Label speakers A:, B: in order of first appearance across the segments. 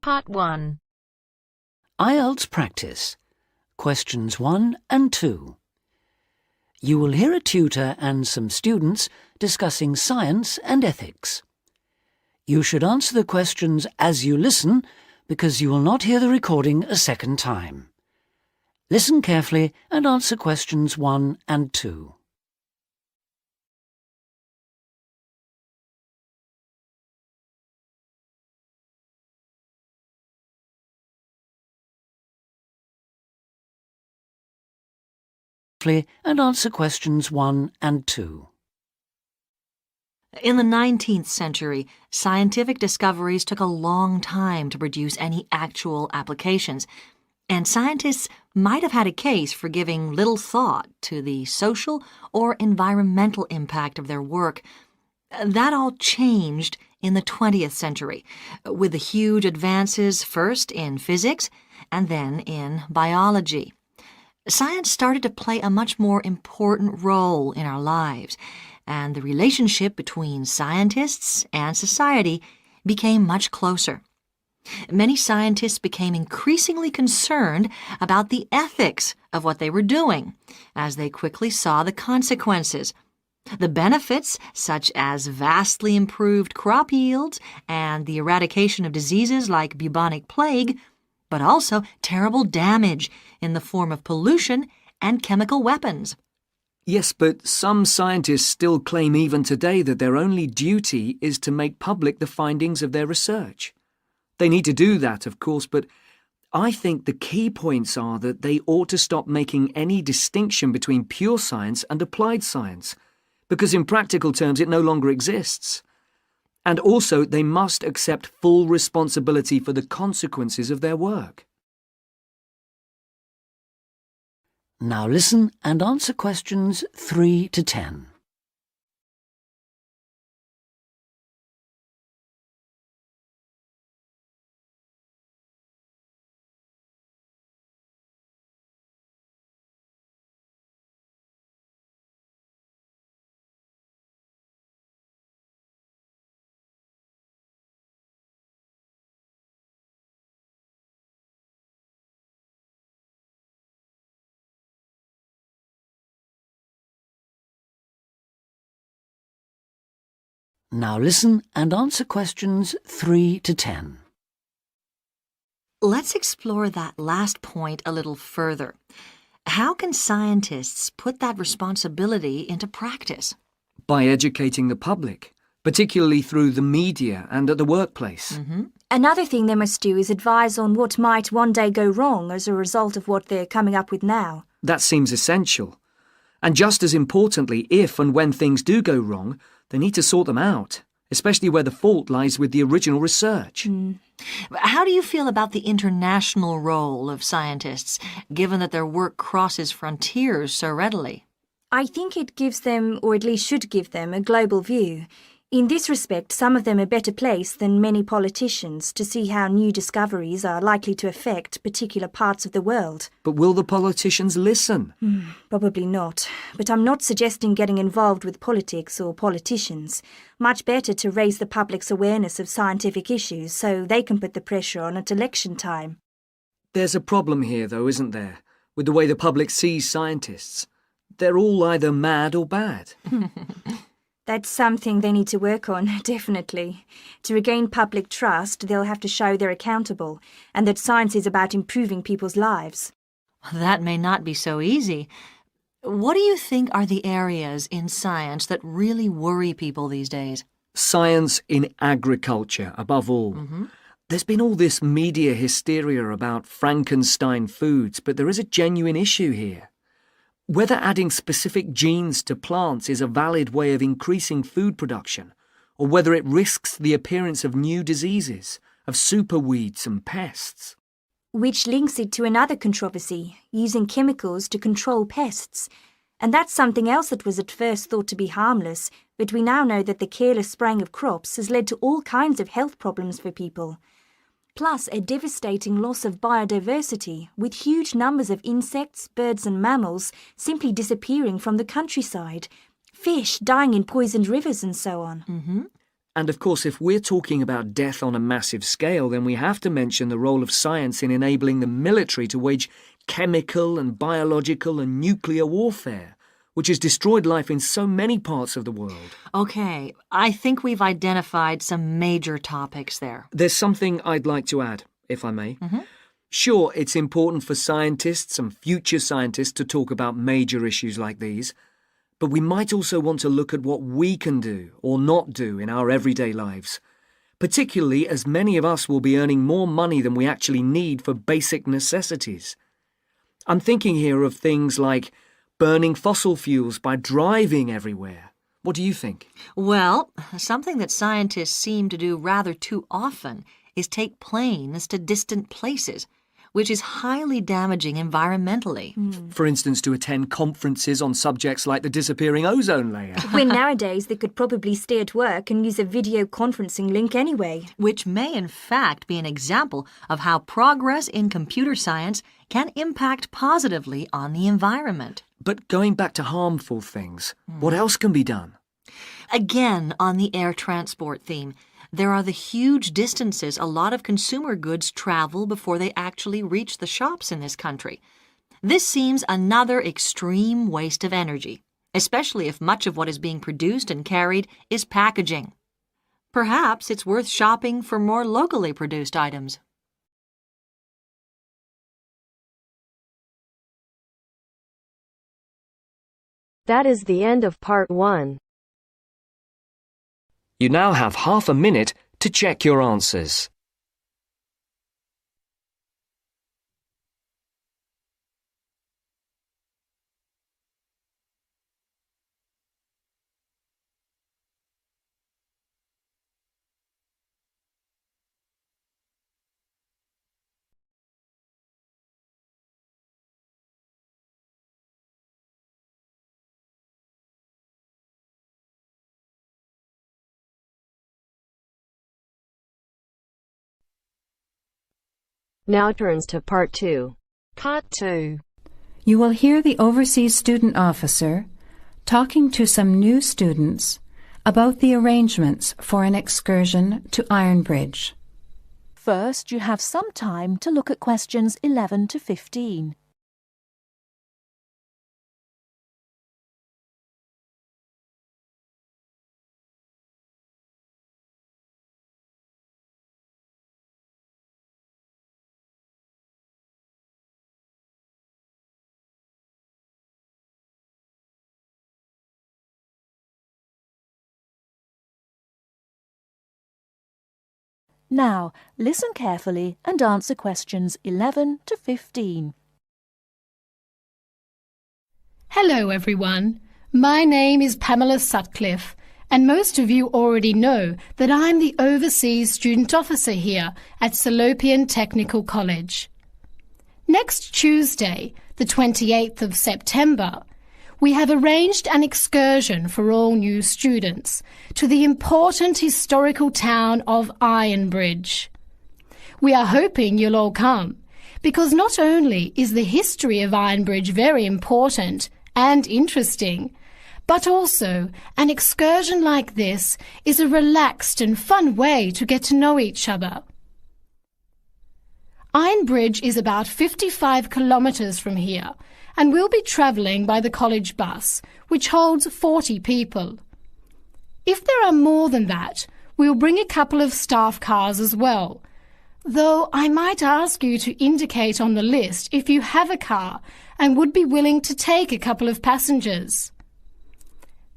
A: Part 1.
B: IELTS Practice, Questions 1 and 2. You will hear a tutor and some students discussing science and ethics. You should answer the questions as you listen because you will not hear the recording a second time. Listen carefully and answer questions 1 and 2. And answer questions 1 and 2.
C: In the 19th century, scientific discoveries took a long time to produce any actual applications, and scientists might have had a case for giving little thought to the social or environmental impact of their work. That all changed in the 20th century, with the huge advances first in physics and then in biology. Science started to play a much more important role in our lives, and the relationship between scientists and society became much closer. Many scientists became increasingly concerned about the ethics of what they were doing, as they quickly saw the consequences. The benefits, such as vastly improved crop yields and the eradication of diseases like bubonic plague, but also terrible damage in the form of pollution and chemical weapons.
D: Yes, but some scientists still claim even today that their only duty is to make public the findings of their research. They need to do that, of course, but I think the key points are that they ought to stop making any distinction between pure science and applied science, because in practical terms it no longer exists. And also, they must accept full responsibility for the consequences of their work.
B: Now listen and answer questions 3 to 10. Now listen and answer questions 3 to 10.
C: Let's explore that last point a little further. How can scientists put that responsibility into practice?
D: By educating the public, particularly through the media and at the workplace.
E: Another thing they must do is advise on what might one day go wrong as a result of what they're coming up with now.
D: That seems essential. And just as importantly, if and when things do go wrong, they need to sort them out, especially where the fault lies with the original research.
C: How do you feel about the international role of scientists, given that their work crosses frontiers so readily?
E: I think it gives them, or at least should give them, a global view. In this respect, some of them are better placed than many politicians to see how new discoveries are likely to affect particular parts of the world.
D: But will the politicians listen?
E: Probably not. But I'm not suggesting getting involved with politics or politicians. Much better to raise the public's awareness of scientific issues so they can put the pressure on at election time.
D: There's a problem here, though, isn't there, with the way the public sees scientists. They're all either mad or bad.
E: That's something they need to work on, definitely. To regain public trust, they'll have to show they're accountable, and that science is about improving people's lives.
C: That may not be so easy. What do you think are the areas in science that really worry people these days?
D: Science in agriculture, above all. There's been all this media hysteria about Frankenstein foods, but there is a genuine issue here. Whether adding specific genes to plants is a valid way of increasing food production, or whether it risks the appearance of new diseases, of superweeds and pests.
E: Which links it to another controversy, using chemicals to control pests. And that's something else that was at first thought to be harmless, but we now know that the careless spraying of crops has led to all kinds of health problems for people. plus a devastating loss of biodiversity, with huge numbers of insects, birds and mammals simply disappearing from the countryside, fish dying in poisoned rivers and so on.
D: And of course, if we're talking about death on a massive scale, then we have to mention the role of science in enabling the military to wage chemical and biological and nuclear warfare, which has destroyed life in so many parts of the world.
C: Okay, I think we've identified some major topics there.
D: There's something I'd like to add, if I may. Sure, it's important for scientists and future scientists to talk about major issues like these, but we might also want to look at what we can do or not do in our everyday lives, particularly as many of us will be earning more money than we actually need for basic necessities. I'm thinking here of things like burning fossil fuels by driving everywhere. What do you think?
C: Well, something that scientists seem to do rather too often is take planes to distant places, which is highly damaging environmentally.
D: For instance, to attend conferences on subjects like the disappearing ozone layer.
E: When nowadays they could probably stay at work and use a video conferencing link anyway.
C: Which may in fact be an example of how progress in computer science can impact positively on the environment.
D: But going back to harmful things, what else can be done?
C: Again, on the air transport theme, there are the huge distances a lot of consumer goods travel before they actually reach the shops in this country. This seems another extreme waste of energy, especially if much of what is being produced and carried is packaging. Perhaps it's worth shopping for more locally produced items.
A: That is the end of part 1.
D: You now have half a minute to check your answers.
A: Now turns to part 2.
F: Part 2. You will hear the Overseas Student Officer talking to some new students about the arrangements for an excursion to Ironbridge.
G: First, you have some time to look at questions 11 to 15. Now, listen carefully and answer questions 11 to 15.
H: Hello everyone, my name is Pamela Sutcliffe and most of you already know that I'm the Overseas Student Officer here at Salopian Technical College. Next Tuesday, the 28th of September, we have arranged an excursion for all new students to the important historical town of Ironbridge. We are hoping you'll all come, because not only is the history of Ironbridge very important and interesting, but also an excursion like this is a relaxed and fun way to get to know each other. Ironbridge is about 55 kilometres from here, and we'll be travelling by the college bus, which holds 40 people. If there are more than that, we'll bring a couple of staff cars as well, though I might ask you to indicate on the list if you have a car and would be willing to take a couple of passengers.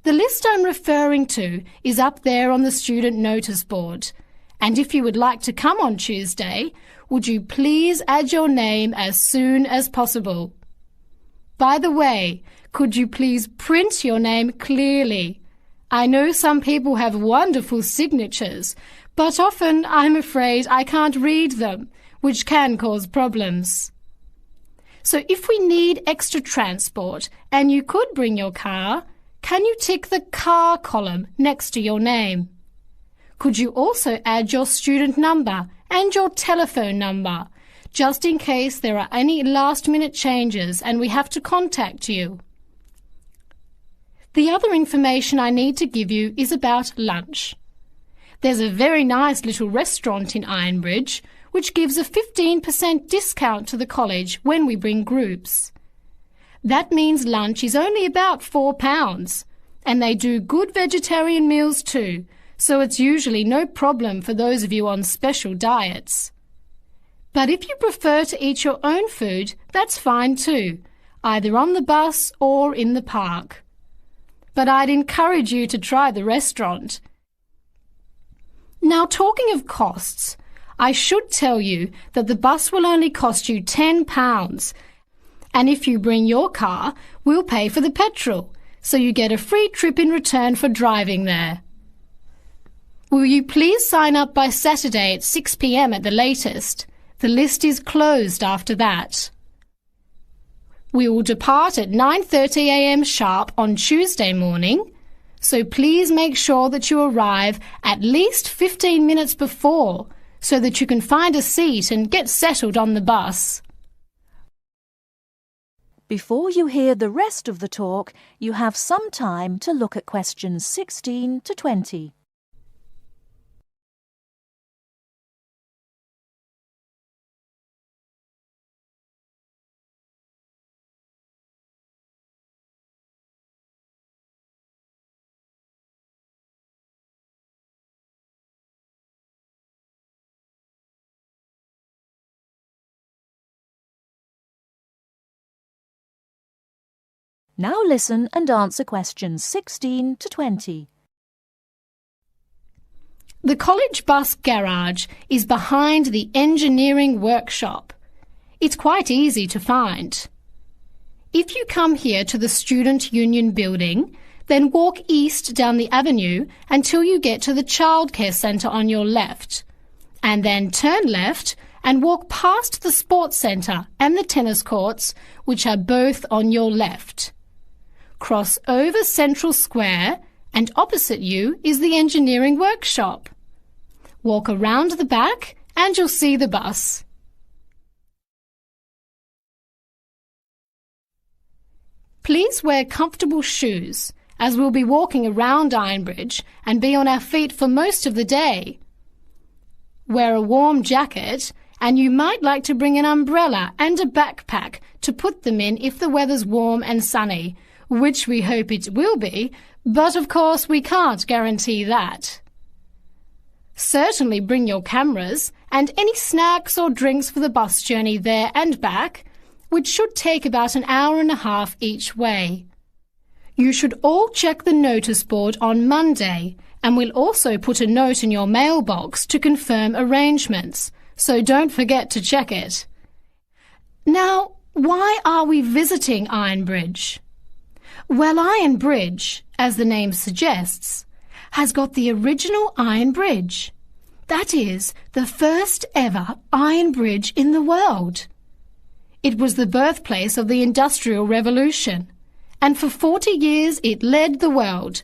H: The list I'm referring to is up there on the student notice board, and if you would like to come on Tuesday, would you please add your name as soon as possible? By the way, could you please print your name clearly? I know some people have wonderful signatures, but often I'm afraid I can't read them, which can cause problems. So if we need extra transport and you could bring your car, can you tick the car column next to your name? Could you also add your student number and your telephone number, just in case there are any last-minute changes and we have to contact you. The other information I need to give you is about lunch. There's a very nice little restaurant in Ironbridge which gives a 15% discount to the college when we bring groups. That means lunch is only about £4, and they do good vegetarian meals too, so it's usually no problem for those of you on special diets. But if you prefer to eat your own food, that's fine too, either on the bus or in the park. But I'd encourage you to try the restaurant. Now, talking of costs, I should tell you that the bus will only cost you £10, and if you bring your car, we'll pay for the petrol, so you get a free trip in return for driving there. Will you please sign up by Saturday at 6 p.m. at the latest? The list is closed after that. We will depart at 9:30 a.m. sharp on Tuesday morning, so please make sure that you arrive at least 15 minutes before so that you can find a seat and get settled on the bus.
G: Before you hear the rest of the talk, you have some time to look at questions 16 to 20. Now listen and answer questions 16 to 20.
H: The college bus garage is behind the engineering workshop. It's quite easy to find. If you come here to the Student Union building, then walk east down the avenue until you get to the childcare centre on your left, and then turn left and walk past the sports centre and the tennis courts, which are both on your left. Cross over Central Square, and opposite you is the engineering workshop. Walk around the back and you'll see the bus. Please wear comfortable shoes, as we'll be walking around Ironbridge and be on our feet for most of the day. Wear a warm jacket, and you might like to bring an umbrella and a backpack to put them in if the weather's warm and sunny, which we hope it will be, but of course we can't guarantee that. Certainly bring your cameras and any snacks or drinks for the bus journey there and back, which should take about an hour and a half each way. You should all check the notice board on Monday, and we'll also put a note in your mailbox to confirm arrangements, so don't forget to check it. Now, why are we visiting Ironbridge? Well, Iron Bridge, as the name suggests, has got the original iron bridge. That is, the first ever iron bridge in the world. It was the birthplace of the Industrial Revolution, and for 40 years it led the world,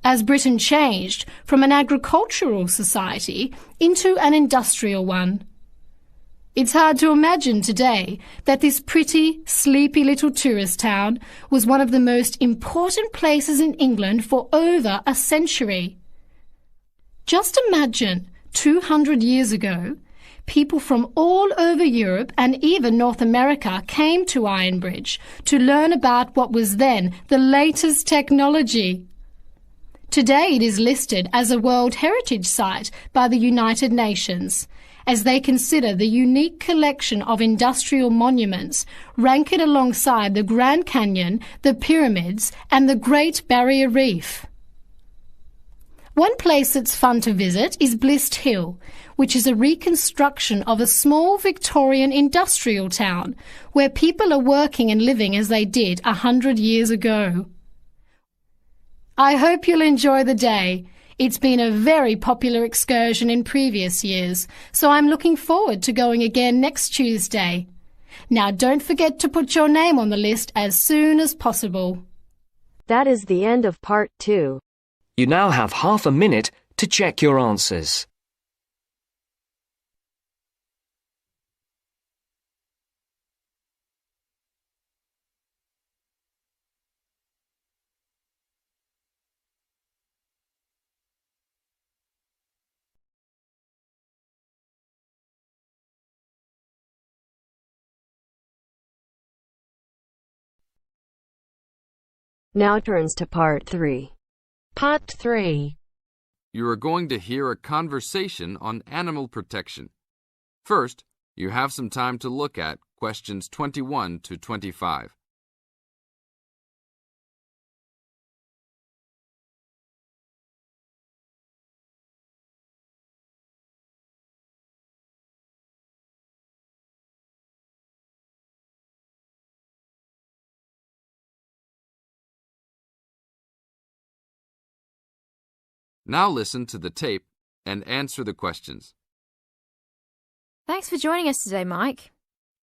H: as Britain changed from an agricultural society into an industrial one. It's hard to imagine today that this pretty, sleepy little tourist town was one of the most important places in England for over a century. Just imagine, 200 years ago, people from all over Europe and even North America came to Ironbridge to learn about what was then the latest technology. Today it is listed as a World Heritage Site by the United Nations, as they consider the unique collection of industrial monuments, rank it alongside the Grand Canyon, the pyramids, and the Great Barrier Reef. One place that's fun to visit is Blist Hill, which is a reconstruction of a small Victorian industrial town where people are working and living as they did 100 years ago. I hope you'll enjoy the day. It's been a very popular excursion in previous years, so I'm looking forward to going again next Tuesday. Now don't forget to put your name on the list as soon as possible.
A: That is the end of part 2.
D: You now have half a minute to check your answers.
A: Now turns to Part 3.
G: Part 3.
I: You are going to hear a conversation on animal protection. First, you have some time to look at questions 21 to 25. Now listen to the tape and answer the questions.
J: Thanks for joining us today, Mike.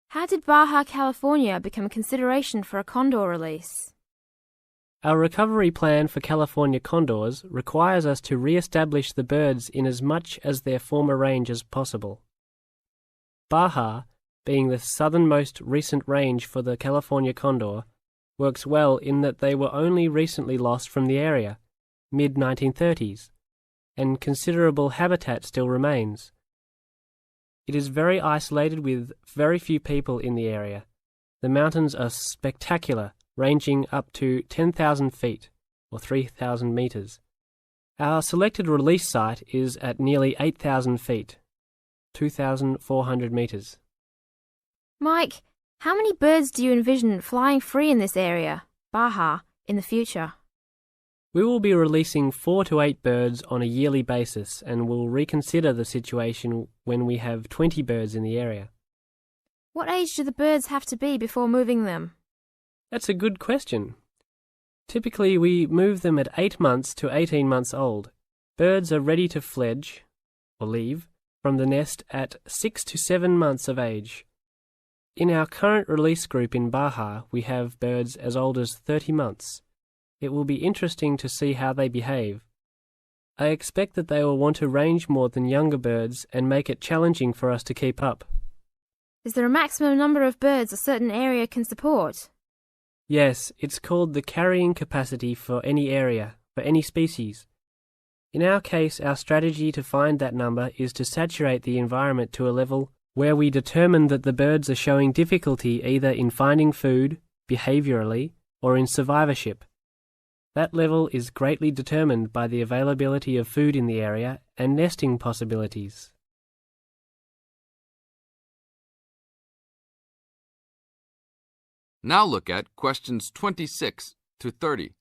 J: How did Baja California become a consideration for a condor release?
K: Our recovery plan for California condors requires us to re-establish the birds in as much as their former range as possible. Baja, being the southernmost recent range for the California condor, works well in that they were only recently lost from the area, mid-1930s, and considerable habitat still remains. It is very isolated with very few people in the area. The mountains are spectacular, ranging up to 10,000 feet, or 3,000 meters. Our selected release site is at nearly 8,000 feet, 2,400 meters.
J: Mike, how many birds do you envision flying free in this area, Baja, in the future?
K: We will be releasing 4 to 8 birds on a yearly basis and will reconsider the situation when we have 20 birds in the area.
J: What age do the birds have to be before moving them?
K: That's a good question. Typically, we move them at 8 months to 18 months old. Birds are ready to fledge, or leave, from the nest at 6 to 7 months of age. In our current release group in Baja, we have birds as old as 30 months. It will be interesting to see how they behave. I expect that they will want to range more than younger birds and make it challenging for us to keep up.
J: Is there a maximum number of birds a certain area can support?
K: Yes, it's called the carrying capacity for any area, for any species. In our case, our strategy to find that number is to saturate the environment to a level where we determine that the birds are showing difficulty either in finding food, behaviourally, or in survivorship. That level is greatly determined by the availability of food in the area and nesting possibilities.
I: Now look at questions 26 to 30.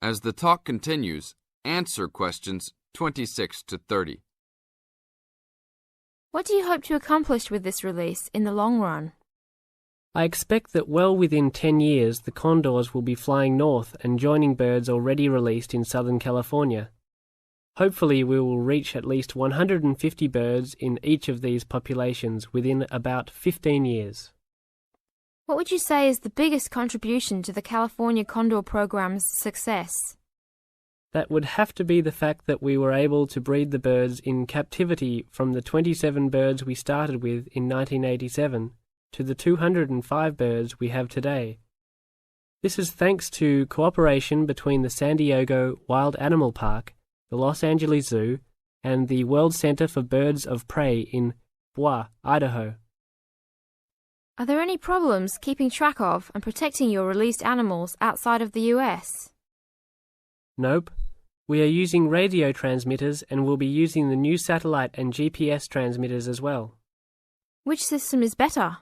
I: As the talk continues, answer questions 26 to 30.
J: What do you hope to accomplish with this release in the long run?
K: I expect that well within 10 years the condors will be flying north and joining birds already released in Southern California. Hopefully we will reach at least 150 birds in each of these populations within about 15 years.
J: What would you say is the biggest contribution to the California Condor program's success?
K: That would have to be the fact that we were able to breed the birds in captivity from the 27 birds we started with in 1987 to the 205 birds we have today. This is thanks to cooperation between the San Diego Wild Animal Park, the Los Angeles Zoo, and the World Center for Birds of Prey in Boise, Idaho.
J: Are there any problems keeping track of and protecting your released animals outside of the US?
K: Nope. We are using radio transmitters and will be using the new satellite and GPS transmitters as well.
J: Which system is better?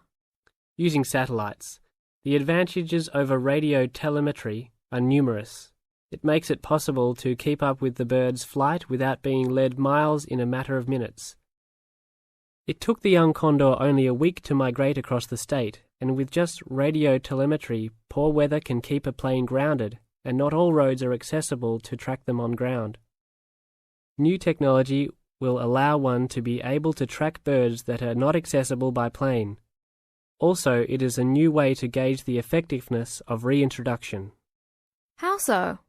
K: Using satellites. The advantages over radio telemetry are numerous. It makes it possible to keep up with the bird's flight without being led miles in a matter of minutes. It took the young condor only a week to migrate across the state, and with just radio telemetry, poor weather can keep a plane grounded, and not all roads are accessible to track them on ground. New technology will allow one to be able to track birds that are not accessible by plane. Also, it is a new way to gauge the effectiveness of reintroduction.
J: How so?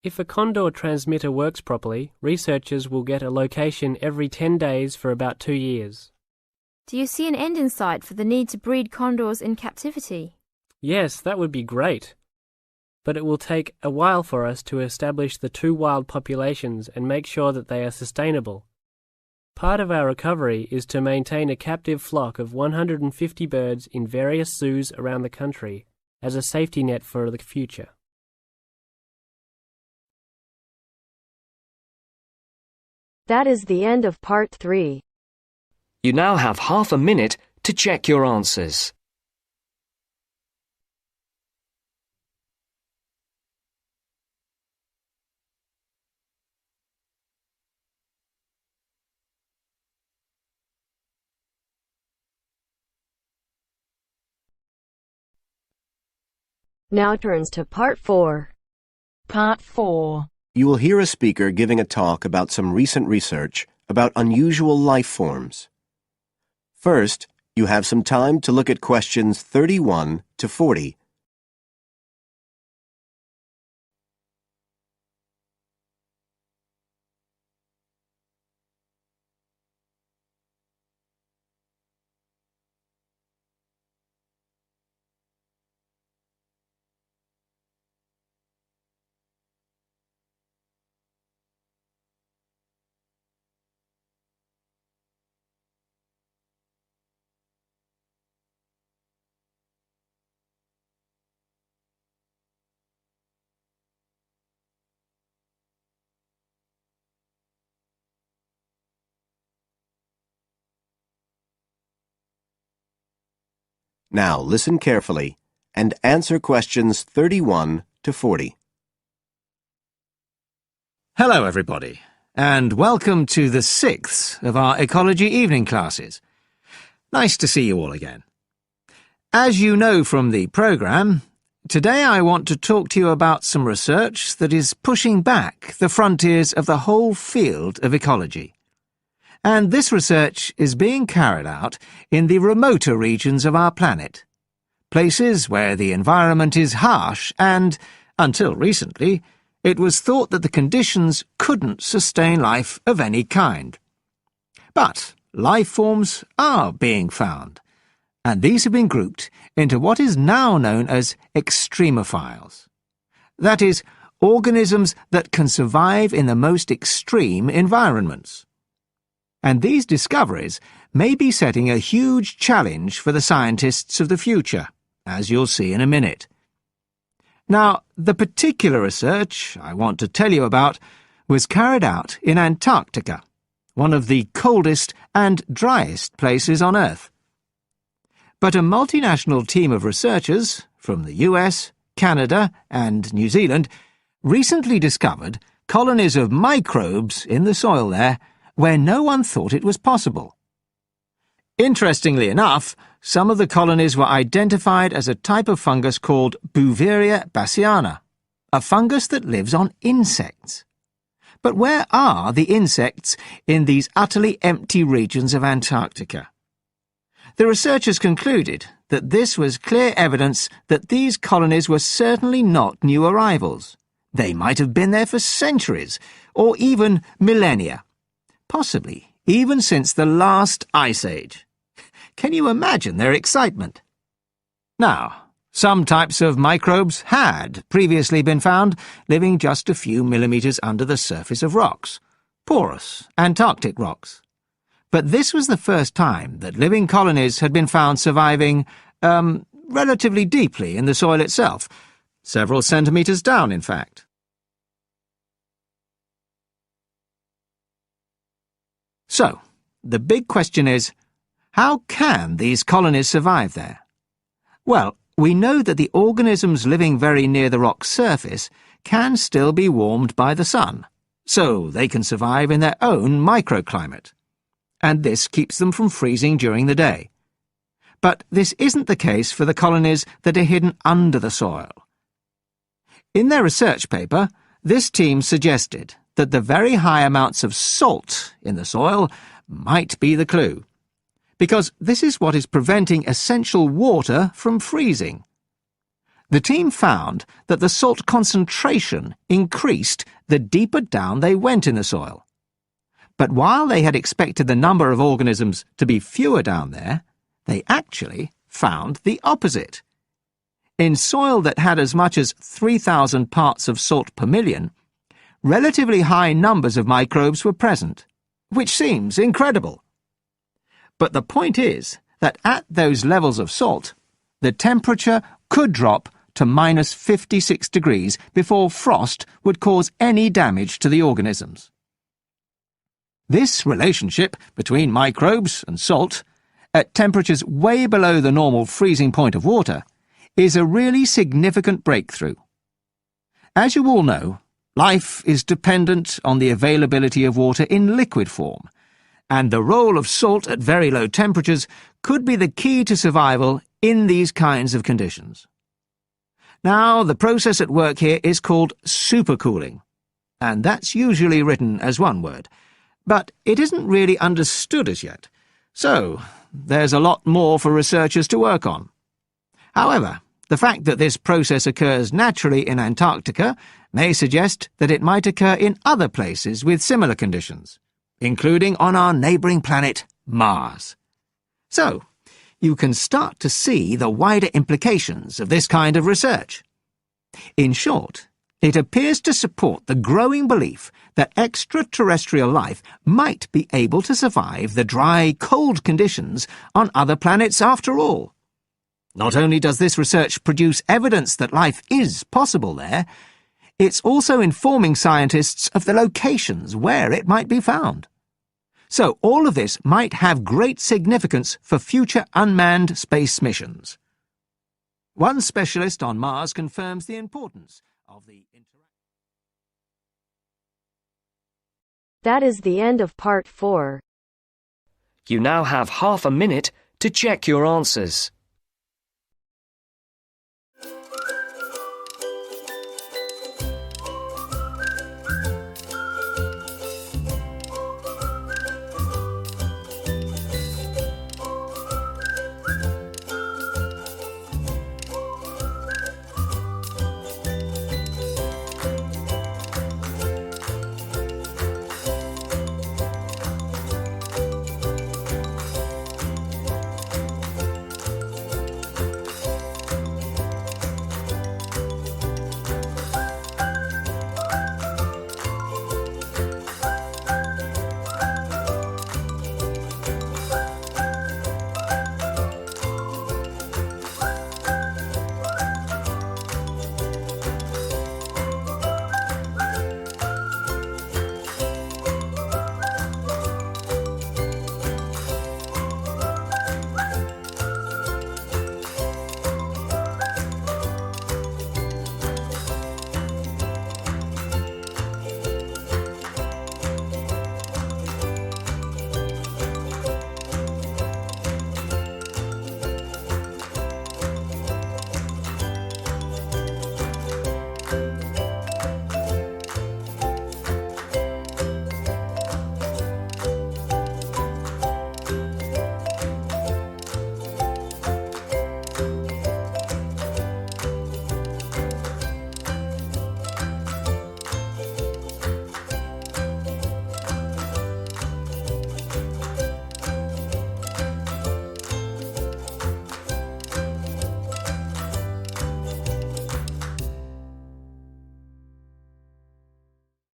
K: If a condor transmitter works properly, researchers will get a location every 10 days for about 2 years.
J: Do you see an end in sight for the need to breed condors in captivity?
K: Yes, that would be great. But it will take a while for us to establish the two wild populations and make sure that they are sustainable. Part of our recovery is to maintain a captive flock of 150 birds in various zoos around the country as a safety net for the future.
A: That is the end of part 3.
D: You now have half a minute to check your answers.
A: Now turns to part 4.
G: Part 4.
L: You will hear a speaker giving a talk about some recent research about unusual life forms. First, you have some time to look at questions 31 to 40. Now listen carefully and answer questions 31 to 40.
M: Hello everybody, and welcome to the 6th of our ecology evening classes. Nice to see you all again. As you know from the programme, today I want to talk to you about some research that is pushing back the frontiers of the whole field of ecology. And this research is being carried out in the remoter regions of our planet, places where the environment is harsh and, until recently, it was thought that the conditions couldn't sustain life of any kind. But life forms are being found, and these have been grouped into what is now known as extremophiles. That is, organisms that can survive in the most extreme environments. And these discoveries may be setting a huge challenge for the scientists of the future, as you'll see in a minute. Now, the particular research I want to tell you about was carried out in Antarctica, one of the coldest and driest places on Earth. But a multinational team of researchers from the US, Canada, and New Zealand recently discovered colonies of microbes in the soil there where no one thought it was possible. Interestingly enough, some of the colonies were identified as a type of fungus called Bouveria bassiana, a fungus that lives on insects. But where are the insects in these utterly empty regions of Antarctica? The researchers concluded that this was clear evidence that these colonies were certainly not new arrivals. They might have been there for centuries, or even millennia. Possibly even since the last ice age. Can you imagine their excitement? Now, some types of microbes had previously been found living just a few millimeters under the surface of rocks, porous Antarctic rocks. But this was the first time that living colonies had been found surviving, relatively deeply in the soil itself, several centimeters down, in fact. So, the big question is, how can these colonies survive there? Well, we know that the organisms living very near the rock's surface can still be warmed by the sun, so they can survive in their own microclimate. And this keeps them from freezing during the day. But this isn't the case for the colonies that are hidden under the soil. In their research paper, this team suggested that the very high amounts of salt in the soil might be the clue, because this is what is preventing essential water from freezing. The team found that the salt concentration increased the deeper down they went in the soil. But while they had expected the number of organisms to be fewer down there, they actually found the opposite. In soil that had as much as 3,000 parts of salt per million, relatively high numbers of microbes were present, which seems incredible. But the point is that at those levels of salt, the temperature could drop to minus 56 degrees before frost would cause any damage to the organisms. This relationship between microbes and salt, at temperatures way below the normal freezing point of water, is a really significant breakthrough. As you all know, life is dependent on the availability of water in liquid form, and the role of salt at very low temperatures could be the key to survival in these kinds of conditions. Now, the process at work here is called supercooling, and that's usually written as one word, but it isn't really understood as yet, so there's a lot more for researchers to work on. However, the fact that this process occurs naturally in Antarctica may suggest that it might occur in other places with similar conditions, including on our neighbouring planet, Mars. So, you can start to see the wider implications of this kind of research. In short, it appears to support the growing belief that extraterrestrial life might be able to survive the dry, cold conditions on other planets after all. Not only does this research produce evidence that life is possible there, it's also informing scientists of the locations where it might be found. So all of this might have great significance for future unmanned space missions. One specialist on Mars confirms the importance of the interaction.
A: That is the end of part 4.
N: You now have half a minute to check your answers.